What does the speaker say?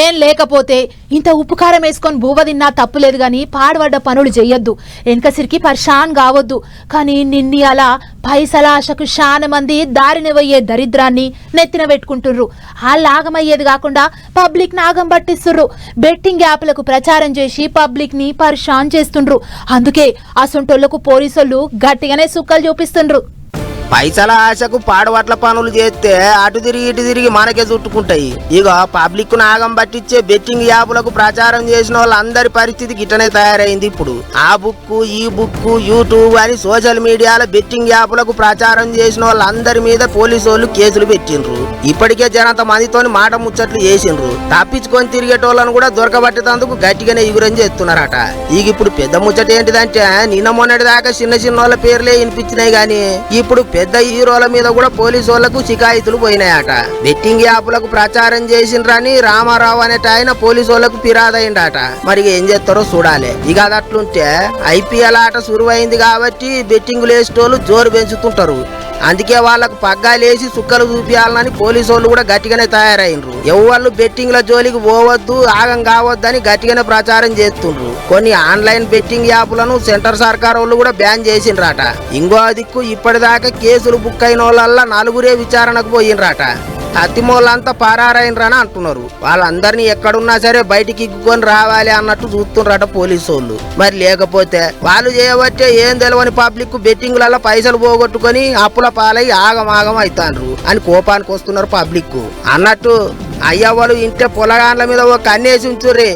ఏం లేకపోతే ఇంత ఉప్పు కారం వేసుకొని బూవ తిన్నా తప్పులేదు గాని పాడుపడ్డ పనులు చెయ్యొద్దు, వెనకసిరికి పరిశాన్ కావద్దు. కానీ నిన్ని అలా పైసల ఆశకు చాలా మంది దారిన పోయే దరిద్రాన్ని నెత్తిన పెట్టుకుంటుర్రు. ఆగమయ్యేది కాకుండా పబ్లిక్ నాగం పట్టిస్తుర్రు. బెట్టింగ్ యాప్లకు ప్రచారం చేసి పబ్లిక్ ని పరిశాన్ చేస్తుండ్రు. అందుకే అసొంటోళ్లకు పోలీసులు గట్టిగానే సుక్కలు చూపిస్తుండ్రు. పైసల ఆశకు పాడవట్ల పనులు చేస్తే అటు తిరిగి ఇటు తిరిగి మనకే చుట్టుకుంటాయి. ఇక పబ్లిక్ నాగం పట్టించే బెట్టింగ్ యాప్లకు ప్రచారం చేసిన వాళ్ళందరి పరిస్థితి గిట్టనే తయారైంది. ఇప్పుడు ఆ బుక్ ఈ బుక్ యూట్యూబ్ అని సోషల్ మీడియాలో బెట్టింగ్ యాప్లకు ప్రచారం చేసిన వాళ్ళందరి మీద పోలీసు వాళ్ళు కేసులు పెట్టిండ్రు. ఇప్పటికే జనంత మందితోని మాట ముచ్చట్లు చేసిండ్రు. తప్పించుకొని తిరిగేటోళ్ళను కూడా దొరకబట్టేందుకు గట్టిగానే ఎగురం చేస్తున్నారట. ఇక ఇప్పుడు పెద్ద ముచ్చట ఏంటిదంటే నిన్న మొన్నటి దాకా చిన్న చిన్న వాళ్ళ పేర్లే వినిపించినాయి గానీ ఇప్పుడు పెద్ద హీరోల మీద కూడా పోలీసు వాళ్లకు షికాయితులు పోయినాయట. బెట్టింగ్ యాప్లకు ప్రచారం చేసిండ్రని రామారావు అనేట ఆయన పోలీసు వాళ్లకు ఫిరాదైండట. మరి ఏం చేస్తారో చూడాలి. ఇక అది అట్లుంటే ఐపీఎల్ ఆట సురువైంది కాబట్టి బెట్టింగ్ లేసేటోళ్ళు జోరు పెంచుతుంటారు. అందుకే వాళ్లకు పగ్గాలేసి సుక్కలు చూపించాలని పోలీసు వాళ్ళు కూడా గట్టిగానే తయారైనరు. ఎవరు బెట్టింగ్ల జోలికి పోవద్దు, ఆగం కావద్దని గట్టిగానే ప్రచారం చేస్తుండ్రు. కొన్ని ఆన్లైన్ బెట్టింగ్ యాప్లను సెంటర్ సర్కార్ వాళ్ళు కూడా బ్యాన్ చేసిండ్రట. ఇంకో దిక్కు ఇప్పటిదాకా కేసులు బుక్ అయిన వాళ్ళ 4 విచారణకు పోయినరాట. అతిమోళ్ళంతా పారారైనరని అంటున్నారు. వాళ్ళందరినీ ఎక్కడున్నా సరే బయటికి ఇగ్గుకొని రావాలి అన్నట్టు చూస్తుండ్రట పోలీసు వాళ్ళు. మరి లేకపోతే వాళ్ళు చేయబట్టే ఏం తెలియని పబ్లిక్ బెట్టింగ్లలో పైసలు పోగొట్టుకొని అప్పుల పాలై ఆగమాగం అవుతాండ్రు అని కోపానికి వస్తున్నారు పబ్లిక్. అన్నట్టు అయ్యవ్వలు ఇంటే పొలగాండ్ల మీద ఒక కన్నేసి ఉంచుర్రే.